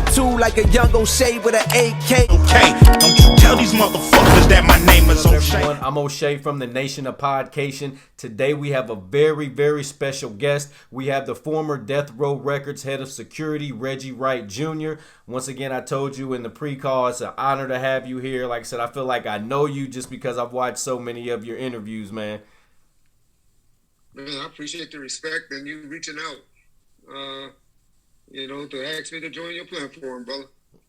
attitude like a young O'Shea with an AK. Okay, don't you tell these motherfuckers that my name is O'Shea. I'm O'Shea from the Nation of Podcation. Today we have a very, very special guest. We have the former Death Row Records head of security, Reggie Wright Jr. Once again, I told you in the pre-call, it's an honor to have you here. Like I said, I feel like I know you just because I've watched so many of your interviews, man. Man, I appreciate the respect and you reaching out, to ask me to join your platform, brother.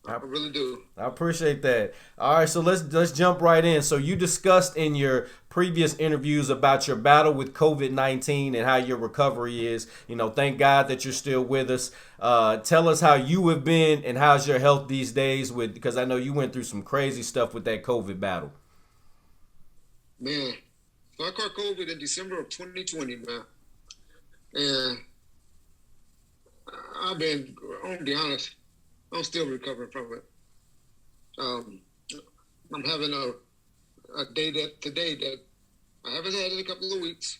I really do. I appreciate that. All right, so let's jump right in. So you discussed in your previous interviews about your battle with COVID-19 and how your recovery is. Thank God that you're still with us. Tell us how you have been and how's your health these days because I know you went through some crazy stuff with that COVID battle. Man, so I caught COVID in December of 2020, man. And I'm gonna be honest, I'm still recovering from it. I'm having a day today that I haven't had in a couple of weeks,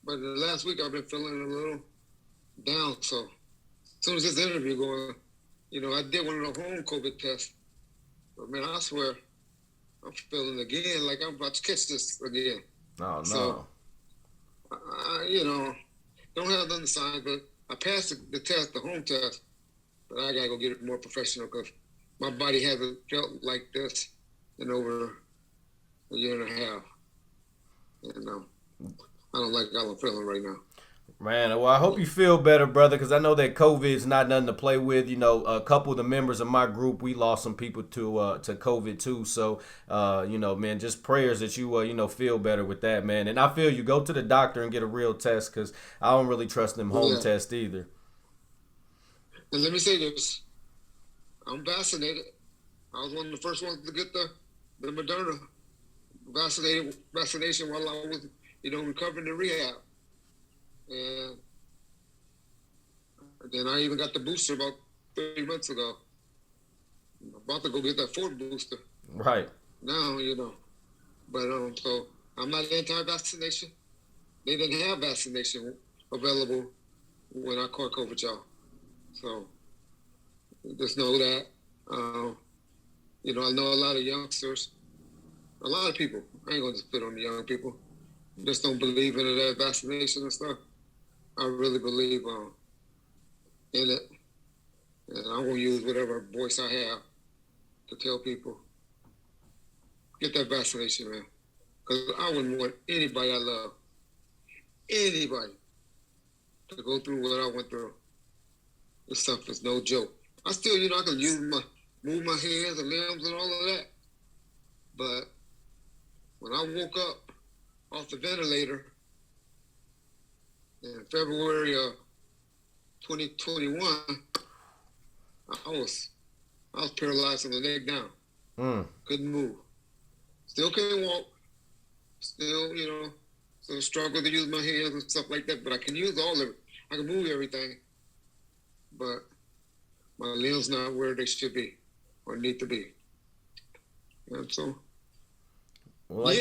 but the last week I've been feeling a little down. So as soon as this interview going, I did one of the home COVID tests. But man, I swear, I'm feeling again like I'm about to catch this again. Oh no! So, don't have nothing signs, but I passed the test, the home test. But I gotta go get it more professional because my body hasn't felt like this in over a year and a half. And I don't like how I'm feeling right now. Man, well, I hope you feel better, brother, because I know that COVID is not nothing to play with. A couple of the members of my group, we lost some people to COVID too. So, man, just prayers that you, feel better with that, man. And I feel you go to the doctor and get a real test because I don't really trust them home tests either. And let me say this. I'm vaccinated. I was one of the first ones to get the Moderna vaccination while I was, recovering in rehab. And then I even got the booster about 3 months ago. I'm about to go get that fourth booster. Right. Now, But so I'm not anti-vaccination. They didn't have vaccination available when I caught COVID, y'all. So just know that. I know a lot of youngsters, a lot of people. I ain't gonna just put on the young people. Just don't believe in that vaccination and stuff. I really believe in it, and I'm gonna use whatever voice I have to tell people get that vaccination, man. Because I wouldn't want anybody I love, anybody, to go through what I went through. This stuff is no joke. I still, I can move my hands and limbs and all of that. But when I woke up off the ventilator in February of 2021, I was paralyzed from the neck down. Couldn't move. Still couldn't walk. Still, still struggle to use my hands and stuff like that. But I can use all of it. I can move everything. But my limbs not where they should be or need to be. And so, like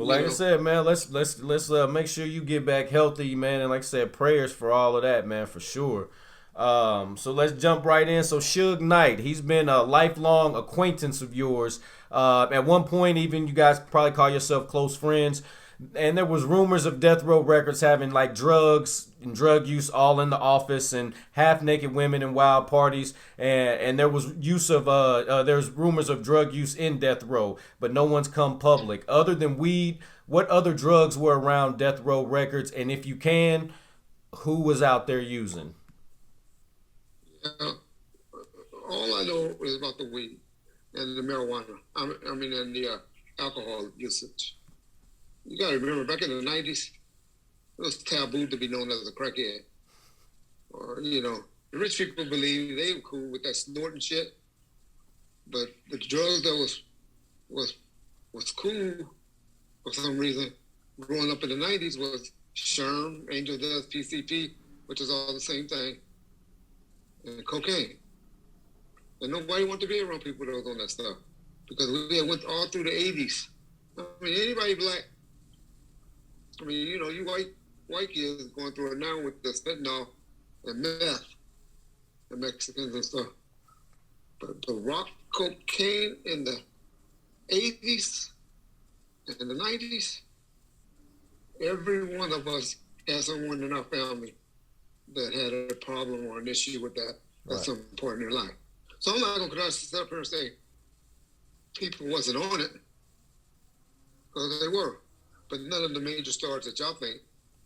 I said, man, let's make sure you get back healthy, man. And like I said, prayers for all of that, man, for sure. So let's jump right in. So Suge Knight, he's been a lifelong acquaintance of yours. At one point, even you guys probably call yourself close friends. And there was rumors of Death Row Records having like drugs and drug use all in the office and half naked women and wild parties. And there was there's rumors of drug use in Death Row, but no one's come public. Other than weed, what other drugs were around Death Row Records? And if you can, who was out there using? All I know is about the weed and the marijuana. And the alcohol usage. You got to remember, back in the 90s, it was taboo to be known as a crackhead. Or, the rich people believed they were cool with that snorting shit. But the drugs that was cool for some reason, growing up in the 90s, was Sherm, Angel Dust, PCP, which is all the same thing, and cocaine. And nobody wanted to be around people that was on that stuff because we went all through the 80s. Anybody black, you white kids going through it now with the fentanyl and meth, the Mexicans and stuff. But the rock cocaine in the 80s and the 90s, every one of us has someone in our family that had a problem or an issue with that at some point in their life. So I'm not going to sit up here and say people wasn't on it, because they were. But none of the major stars that y'all think.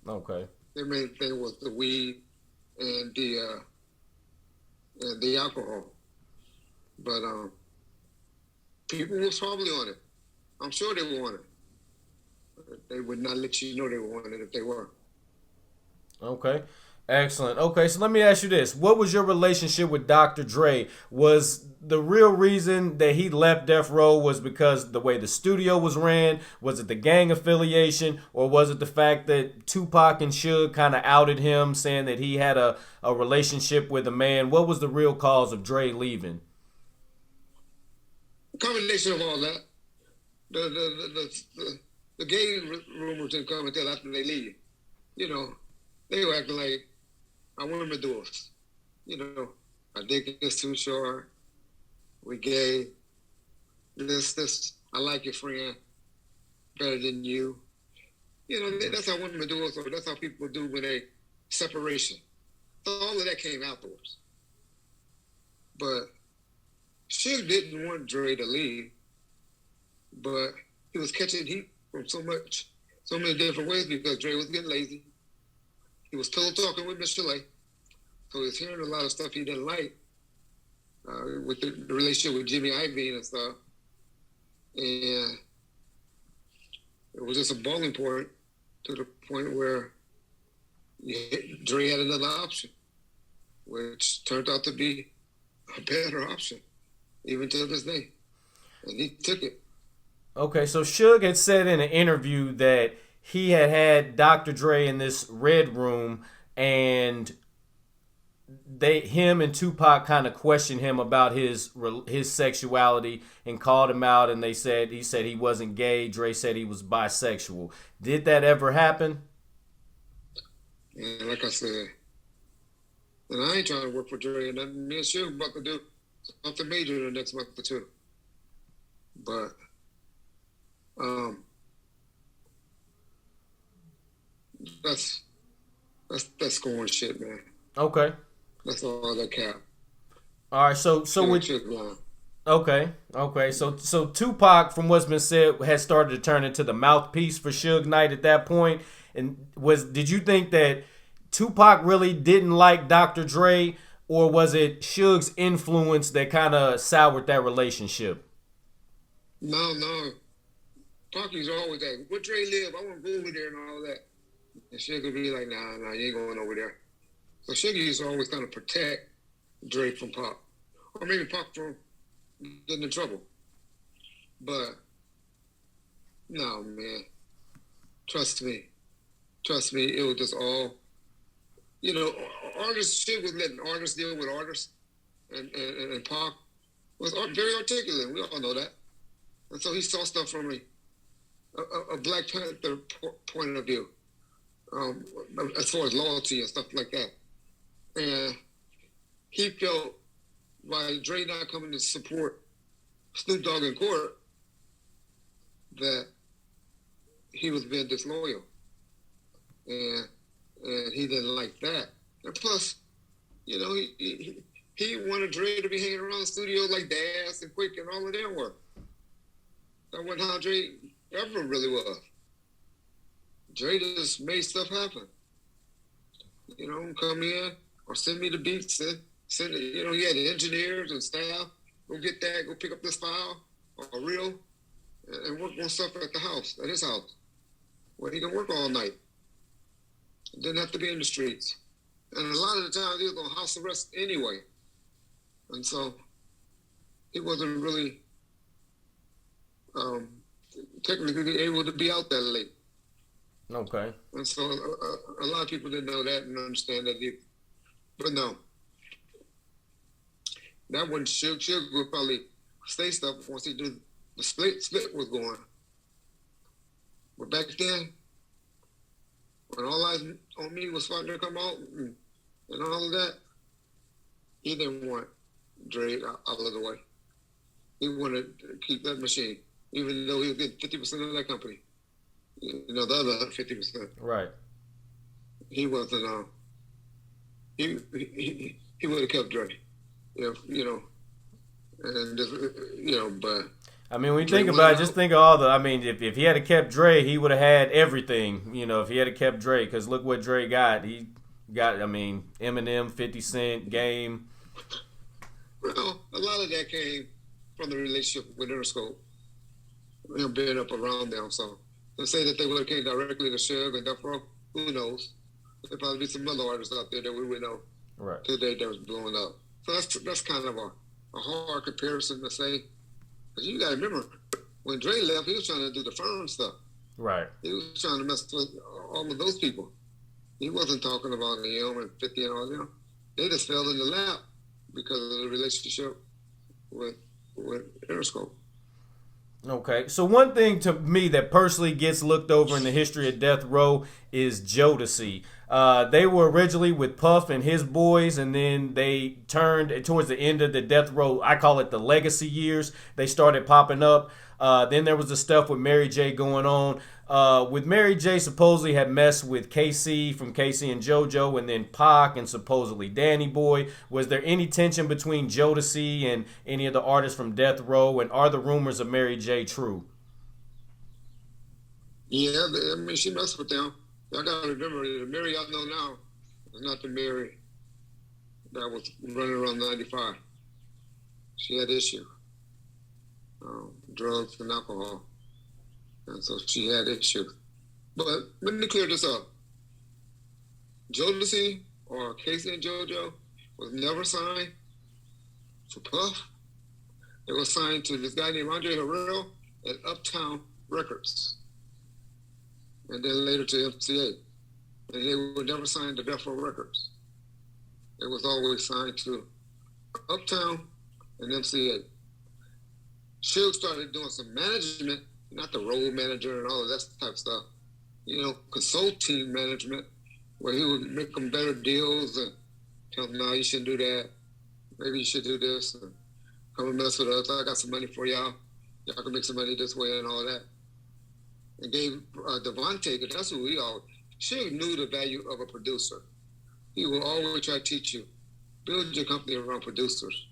Okay. Their main thing was the weed and the alcohol. But people was probably on it. I'm sure they were on it. But they would not let you know they were on it if they were. Okay. Excellent. Okay, so let me ask you this. What was your relationship with Dr. Dre? Was the real reason that he left Death Row was because the way the studio was ran? Was it the gang affiliation? Or was it the fact that Tupac and Suge kind of outed him, saying that he had a relationship with a man? What was the real cause of Dre leaving? A combination of all that. The gay rumors didn't come until after they leave. You know, they were acting like, I want to do us. You know, our dick is too short. We gay. This. I like your friend better than you. You know, that's how women do us, or that's how people do when they separation. So all of that came afterwards. But Suge didn't want Dre to leave, but he was catching heat from so many different ways because Dre was getting lazy. He was pillow talking with Mr. Lay, so he was hearing a lot of stuff he didn't like with the relationship with Jimmy Iovine and stuff. And it was just a boiling point to the point where Dre had another option, which turned out to be a better option, even to this day. And he took it. Okay, so Suge had said in an interview that he had Dr. Dre in this red room, and him and Tupac kind of questioned him about his sexuality and called him out, and he said he wasn't gay. Dre said he was bisexual. Did that ever happen? Yeah, like I said, and I ain't trying to work for Dre, and me and Suge about to do something major in the next month or two. But that's going shit, man. Okay. That's all that cap. All right, so with okay, so Tupac, from what's been said, has started to turn into the mouthpiece for Suge Knight at that point. And did you think that Tupac really didn't like Dr. Dre, or was it Suge's influence that kind of soured that relationship? No. Pac's always that. Where Dre live? I want to go over there and all that. And Suge would be like, nah, you ain't going over there. So Suge used to always kind of protect Dre from Pac. Or maybe Pac from getting in trouble. But, no, man. Trust me, it was just all, you know, artists, Suge was letting artists deal with artists. And Pac was very articulate. We all know that. And so he saw stuff from a Black Panther point of view, as far as loyalty and stuff like that. And he felt by Dre not coming to support Snoop Dogg in court that he was being disloyal. And he didn't like that. And plus, you know, he wanted Dre to be hanging around the studio like Das and Quick and all of them were. That wasn't how Dre ever really was. Dre just made stuff happen. You know, come in or send me the beats and send it. You know, he had the engineers and staff. Go get that, go pick up this file or reel and work on stuff at the house, at his house, where he can work all night. Didn't have to be in the streets. And a lot of the time he was on house arrest anyway. And so he wasn't really technically able to be out that late. Okay. And so a lot of people didn't know that and understand that either. But no. That wasn't Suge. Suge would probably say stuff once he do the split was going. But back then, when All Eyes on Me was starting to come out and all of that, he didn't want Dre out of the way. He wanted to keep that machine, even though he was getting 50% of that company. You know, the other 50%. Right. He wasn't. He would have kept Dre, if you know, and just, you know, but. I mean, when you think about it, just think of all the. I mean, if he had kept Dre, he would have had everything. You know, if he had kept Dre, because look what Dre got. He got, I mean, Eminem, 50 Cent, Game. Well, a lot of that came from the relationship with Interscope, him being up around them. So to say that they would have came directly to Suge and Death Row, who knows? There'd probably be some other artists out there that we would know today that was blowing up. So that's kind of a hard comparison to say. Because you got to remember, when Dre left, he was trying to do the firm stuff. Right. He was trying to mess with all of those people. He wasn't talking about him and 50 and all them. They just fell in the lap because of the relationship with Interscope. Okay, so one thing to me that personally gets looked over in the history of Death Row is Jodeci. They were originally with Puff and his boys, and then they turned towards the end of the Death Row. I call it the legacy years. They started popping up. Then there was the stuff with Mary J going on. With Mary J supposedly had messed with KC from KC and JoJo, and then Pac and supposedly Danny Boy. Was there any tension between Jodeci and any of the artists from Death Row? And are the rumors of Mary J true? Yeah, I mean, she messed with them. I gotta remember, the Mary I know now is not the Mary that was running around 95. She had issues, drugs and alcohol. And so she had issues. But let me clear this up. Jodeci or Casey and JoJo was never signed to Puff. It was signed to this guy named Andre Harrell at Uptown Records. And then later to MCA. And they were never signed to Death Row Records. It was always signed to Uptown and MCA. Suge started doing some management, not the road manager and all of that type of stuff, you know, consulting management, where he would make them better deals and tell them, no, you shouldn't do that. Maybe you should do this. And come and mess with us. I got some money for y'all. Y'all can make some money this way and all that. And gave Devontae, because that's who we all, Suge knew the value of a producer. He will always try to teach you, build your company around producers.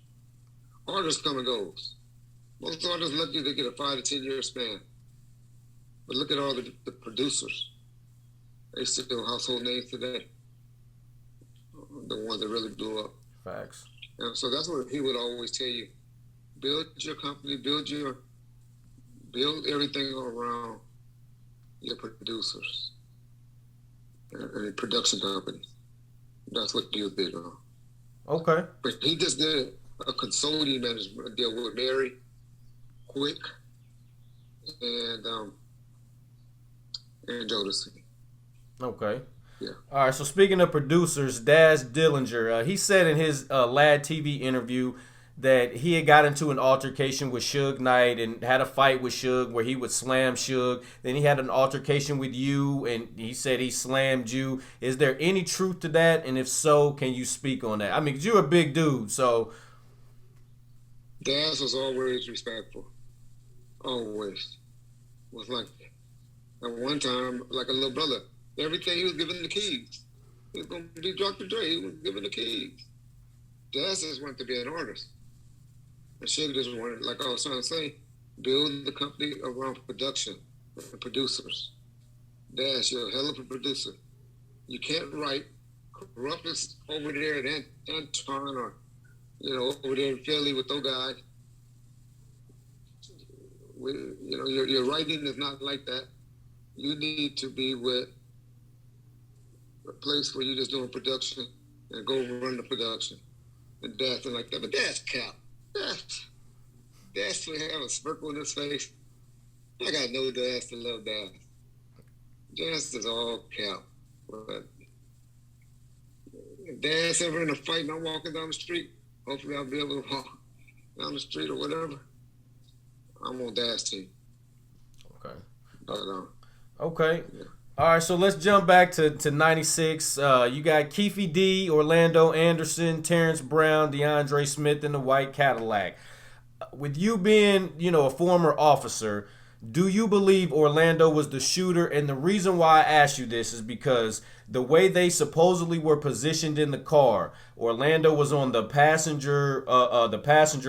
Artists come and goes. Most artists lucky to get a 5 to 10 year span. But look at all the producers. They still household names today. The ones that really blew up. Facts. And so that's what he would always tell you. Build your company, build everything around your producers and production companies. That's what he was big on. Okay. But he just did a consulting management deal with Mary, Quick, and Jodeci. Okay. Yeah. All right, so speaking of producers, Daz Dillinger, he said in his Lad TV interview that he had got into an altercation with Suge Knight and had a fight with Suge where he would slam Suge. Then he had an altercation with you, and he said he slammed you. Is there any truth to that? And if so, can you speak on that? I mean, 'cause you're a big dude, so. Daz was always respectful. Always. Was like, at one time, like a little brother. Everything he was given the keys. He was going to be Dr. Dre. He was given the keys. Daz just wanted to be an artist. And Suge just wanted, like I was trying to say, build the company around production and producers. Daz, you're a hell of a producer. You can't write. Corrupt is over there at Antoine or, you know, over there in Philly with those guys. You know, your writing is not like that. You need to be with a place where you're just doing production and go run the production. And Daz and like that. But that's cap. Daz to have a smirk on his face. I got no Daz to love Daz. Daz is all cap. But if Daz ever in a fight and I'm walking down the street, hopefully I'll be able to walk down the street or whatever. I'm on Daz team. Okay. But, okay. yeah. All right, so let's jump back to 96. You got Keefe D, Orlando Anderson, Terrence Brown, DeAndre Smith in the white Cadillac. With you being, a former officer, do you believe Orlando was the shooter? And the reason why I ask you this is because the way they supposedly were positioned in the car, Orlando was on the passenger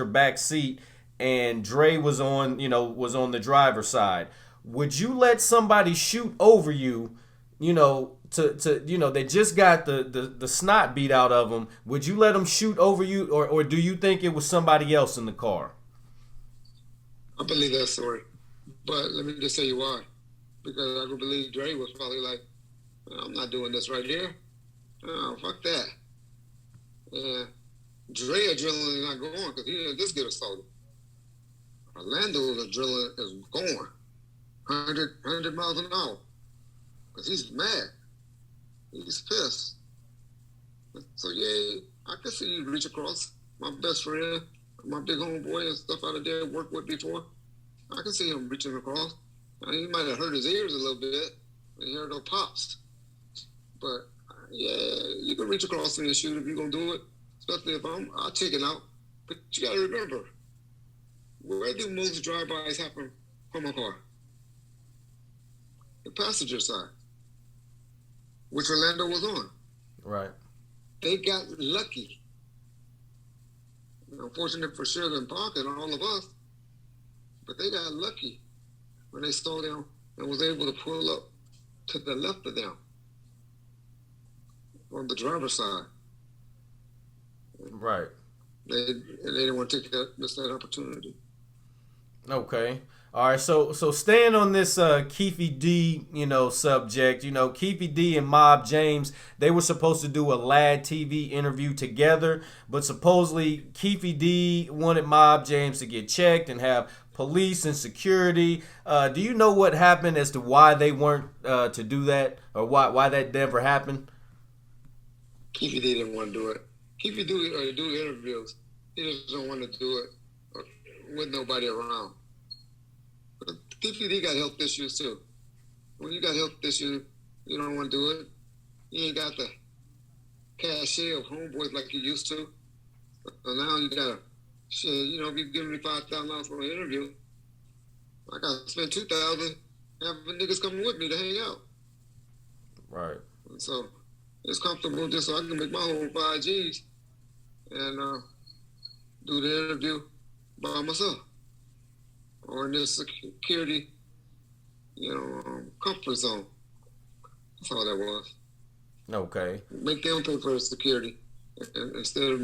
back seat, and Dre was on the driver's side. Would you let somebody shoot over you? They just got the snot beat out of them. Would you let them shoot over you, or do you think it was somebody else in the car? I believe that story. But let me just tell you why. Because I could believe Dre was probably like, I'm not doing this right here. Oh, fuck that. And Dre adrenaline is not going because he didn't just get assaulted. Orlando's adrenaline is going 100 miles an hour because he's mad. He's pissed. So, yeah, I can see you reach across. My best friend, my big homeboy and stuff out of there worked with before. I can see him reaching across. He might have hurt his ears a little bit when he heard those pops. But, yeah, you can reach across me and shoot if you're going to do it, especially if I'll take it out. But you got to remember, where do most drive-bys happen from a car? The passenger side, which Orlando was on. Right. They got lucky. Unfortunate for Suge and Park and all of us, but they got lucky when they saw them and was able to pull up to the left of them on the driver's side. Right. They didn't want to miss that opportunity. Okay. All right. So staying on this Keefe D, subject, Keefe D and Mob James, they were supposed to do a Lad TV interview together, but supposedly Keefe D wanted Mob James to get checked and have police and security. Do you know what happened as to why they weren't to do that, or why that never happened? Keefe D didn't want to do it. Keefe do interviews. He just don't want to do it with nobody around. But Keefe D got health issues too. When you got health issues, you don't want to do it. You ain't got the cachet of homeboys like you used to. So now you gotta, if you give me $5,000 for an interview, I gotta spend $2,000 having niggas coming with me to hang out. Right. And so it's comfortable just so I can make my whole 5 G's and do the interview by myself. Or in this security, comfort zone. That's all that was. Okay. Make them pay for the security instead of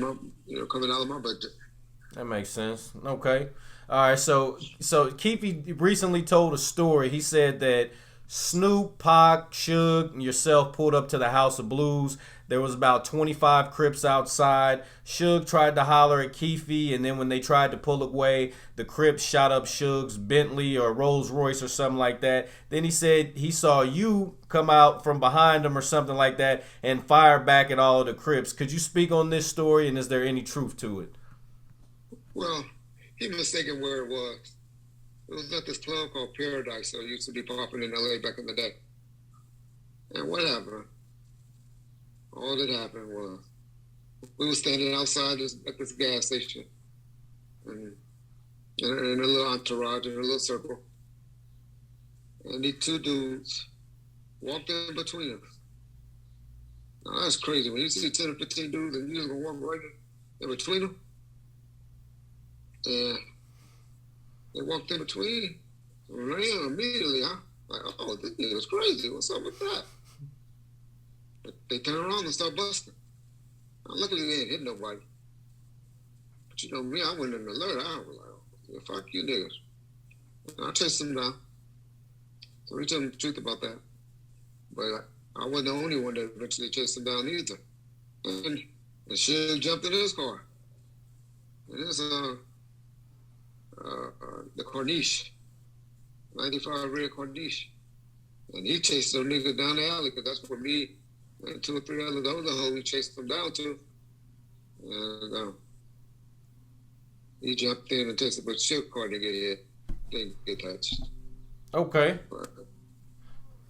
coming out of my budget. That makes sense. Okay. All right. So Keefe recently told a story. He said that Snoop, Pac, Suge, and yourself pulled up to the House of Blues. There was about 25 Crips outside. Suge tried to holler at Keefe, and then when they tried to pull away, the Crips shot up Suge's Bentley or Rolls Royce or something like that. Then he said he saw you come out from behind him or something like that and fire back at all of the Crips. Could you speak on this story, and is there any truth to it? Well, he mistaken where it was. It was at this club called Paradise, so it used to be popping in LA back in the day. And what happened? All that happened was we were standing outside at this gas station and in a little entourage, in a little circle. And these 2 dudes walked in between us. Now, that's crazy. When you see 10 or 15 dudes and you're just going to walk right in between them, and they walked in between, ran immediately. Like, oh, this nigga's crazy. What's up with that? But they turned around and started busting. Now, luckily, they didn't hit nobody. But me, I went in alert. I was like, fuck you niggas. And I chased them down. So we tell them the truth about that. But I wasn't the only one that eventually chased them down either. And Suge jumped in his car. And it's the Corniche, 95 red Corniche. And he chased those niggas down the alley because that's where me and 2 or 3 other hoes we chased them down to. And he jumped in and chased it, but Suge car didn't get hit. Didn't get touched. Okay.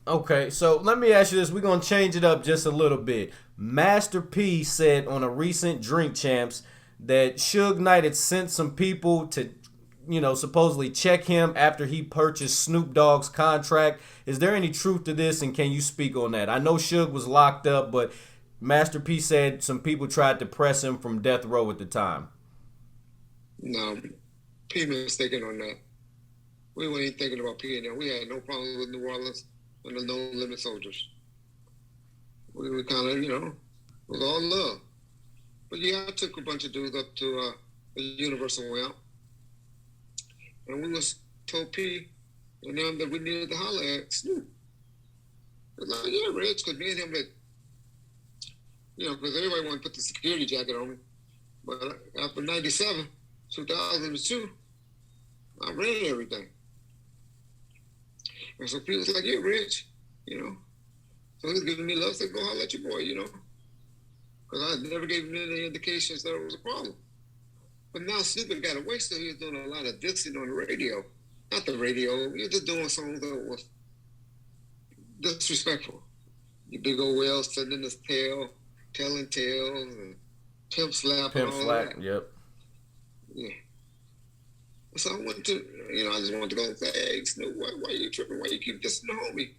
Okay, so let me ask you this. We're gonna change it up just a little bit. Master P said on a recent Drink Champs that Suge Knight had sent some people to, supposedly check him after he purchased Snoop Dogg's contract. Is there any truth to this, and can you speak on that? I know Suge was locked up, but Master P said some people tried to press him from death row at the time. No, P mistaken on that. We weren't even thinking about P and them. We had no problem with New Orleans and the No Limit Soldiers. We were kind of, it was all love. But yeah, I took a bunch of dudes up to the Universal Ramp, and we was told P and them that we needed to holler at Snoop. It was like, yeah, Rich, because me and him had, because everybody wanted to put the security jacket on me. But after 97, 2002, I ran everything. And so P was like, yeah, Rich, So he was giving me love, said, go holler at your boy, Because I never gave him any indications that it was a problem. But now Snoop had got away, so he was doing a lot of dissing on the radio. Not the radio, he was just doing songs that was disrespectful. Your big old whale sitting in his tail, telling tales, and pimp slap and all that. Yep. Yeah. So I went to, I just wanted to go and say, hey, Snoop, why are you tripping? Why you keep dissing the homie?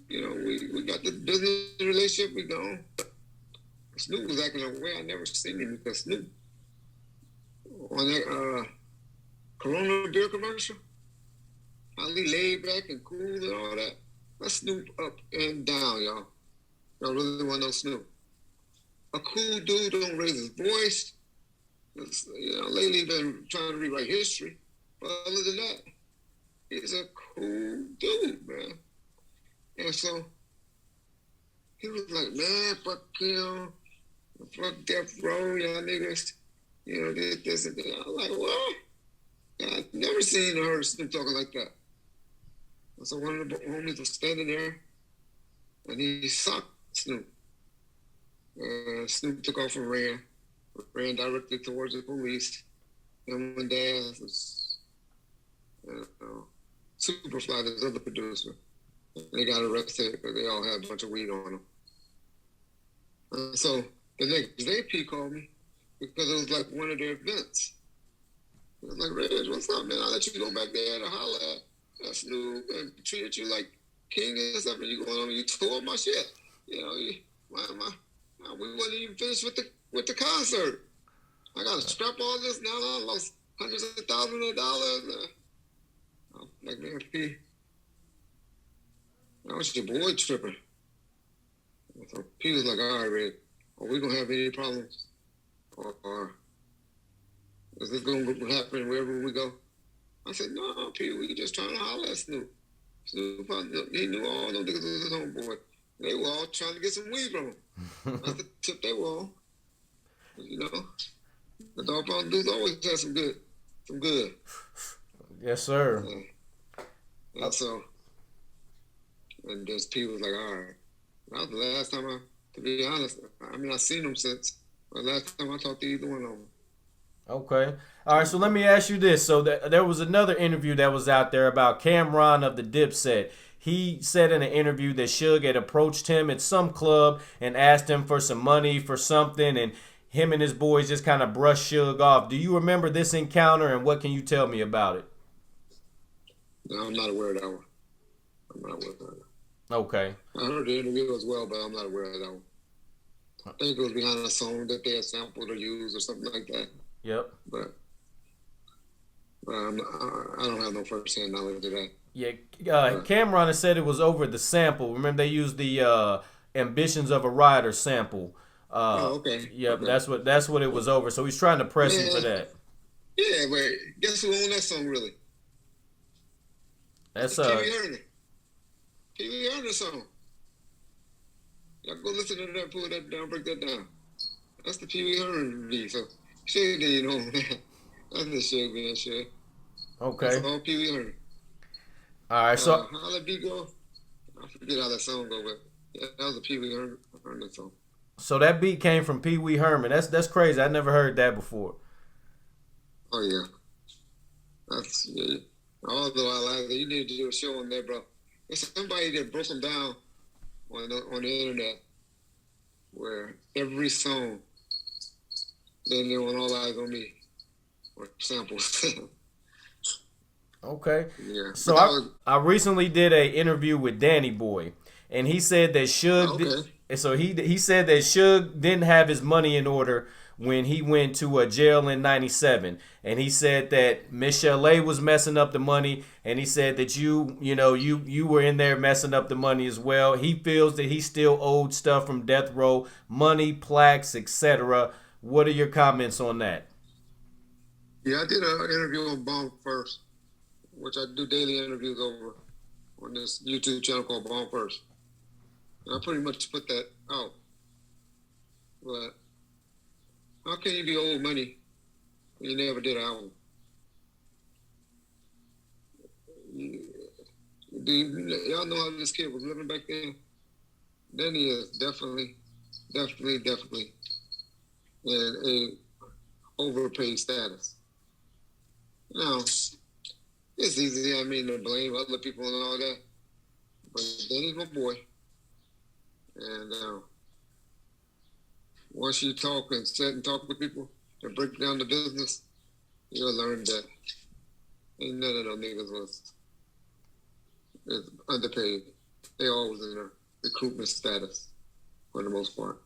We got the business relationship, we gone. Snoop was acting a way I never seen him, because Snoop, on that Corona beer commercial, how he laid back and cool and all that. That's Snoop up and down, y'all. Y'all really want to know Snoop. A cool dude don't raise his voice. Lately been trying to rewrite history. But other than that, he's a cool dude, man. And so he was like, man, fuck him. Fuck Death Row, y'all niggas. This and that. I was like, what? I've never seen or heard Snoop talking like that. And so one of the homies was standing there, and he socked Snoop. And Snoop took off and ran directly towards the police. And when Dad was Superfly, this other producer, they got arrested because they all had a bunch of weed on them. And so the next day, P called me because it was like one of their events. It was like, Reg, what's up, man? I'll let you go back there to holler at Snoop and treated you like king and stuff, and you going on and you tore up my shit. We wasn't even finished with the concert. I got to strap all this now. I lost hundreds of thousands of dollars. I'm like, man, P, that was your boy tripping. And so P was like, all right, Red, are we going to have any problems? Or is this going to happen wherever we go? I said, no, P, we just trying to holler at Snoop. Snoop, he knew all those niggas was his homeboy. They were all trying to get some weed from him. That's the tip they were on. The dog pound dudes always had some good. Yes, sir. And so, and this P was like, all right. That was the last time to be honest, I've seen them since. But last time I talked to either one of them. Okay. All right, so let me ask you this. So there was another interview that was out there about Camron of the Dipset. He said in an interview that Suge had approached him at some club and asked him for some money for something, and him and his boys just kind of brushed Suge off. Do you remember this encounter, and what can you tell me about it? No, I'm not aware of that one. I'm not aware of that one. Okay. I heard the interview as well, but I'm not aware of that one. I think it was behind a song that they had sampled or used or something like that. Yep. But I don't have no first-hand knowledge of that. Yeah, Camron has said it was over the sample. Remember, they used the "Ambitions of a Rider" sample. Okay. Yep, okay. that's what it was over. So he's trying to press him for that. Yeah, but guess who owned that song really? That's Pee Wee Herman. Pee Wee Herman song. Y'all go listen to that, pull that down, break that down. That's the Pee Wee Herman beat. So Suge didn't own that. That's the Suge being Suge. Okay. That's all Pee Wee Herman. All right, so how that beat go? I forget how that song go, but yeah, that was a Pee Wee Herman song. So that beat came from Pee Wee Herman. That's crazy. I never heard that before. Oh yeah, that's yeah. Although I like that, you need to do a show on there, bro. It's somebody that broke them down on the internet, where every song, then they want All Eyes on Me, or samples. Okay. Yeah. So I recently did a interview with Danny Boy, and he said that Suge. So he said that Suge didn't have his money in order when he went to a jail in '97, and he said that Miss Chalet was messing up the money, and he said that you were in there messing up the money as well. He feels that he still owed stuff from Death Row, money, plaques, etc. What are your comments on that? Yeah, I did an interview on Bomb First, which I do daily interviews over on this YouTube channel called Bomb First. And I pretty much put that out. But how can you be owed money when you never did an album? Y'all know how this kid was living back then? Then he is definitely in a overpaid status. Now, it's easy, to blame other people and all that. But Danny's my boy. And once you talk and sit and talk with people and break down the business, you'll learn that ain't none of those niggas is underpaid. They always in a recruitment status for the most part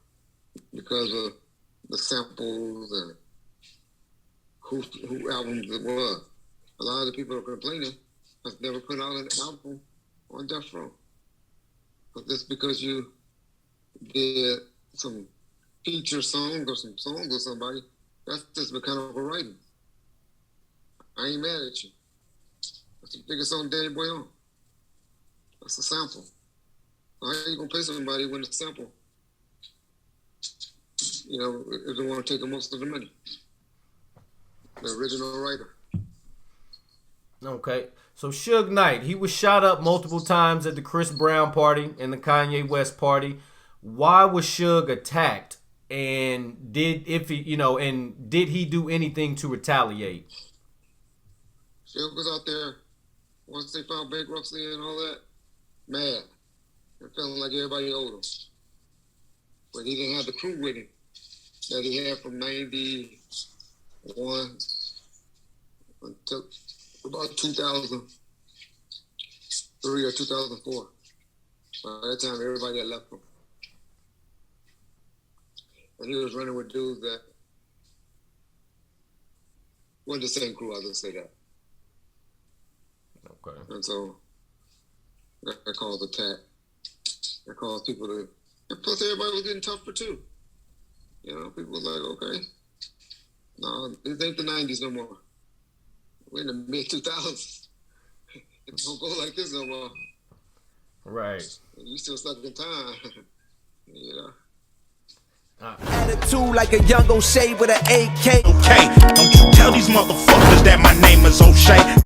because of the samples and who albums it was. A lot of the people are complaining has never put out an album on Death Row. But just because you did some feature song or some songs with somebody, that's just mechanical writing. I ain't mad at you. That's the biggest song Danny Boy on. That's a sample. How are you gonna play somebody when the sample? If they want to take most of the money. The original writer. Okay. So Suge Knight, he was shot up multiple times at the Chris Brown party and the Kanye West party. Why was Suge attacked? And did he do anything to retaliate? Suge was out there once they filed bankruptcy and all that, mad and feeling like everybody owed him. But he didn't have the crew with him that he had from '91 until about 2003 or 2004. By that time, everybody had left him. And he was running with dudes that weren't the same crew, I'll just say that. Okay. And so that caused attack. That caused people to... And plus, everybody was getting tougher, too. People were like, okay, no, this ain't the 90s no more. We're in the mid-2000s. It don't go like this no more. Right. And you still stuck in time, Attitude like a young O'Shea with an AK. Okay, don't you tell these motherfuckers that my name is O'Shea.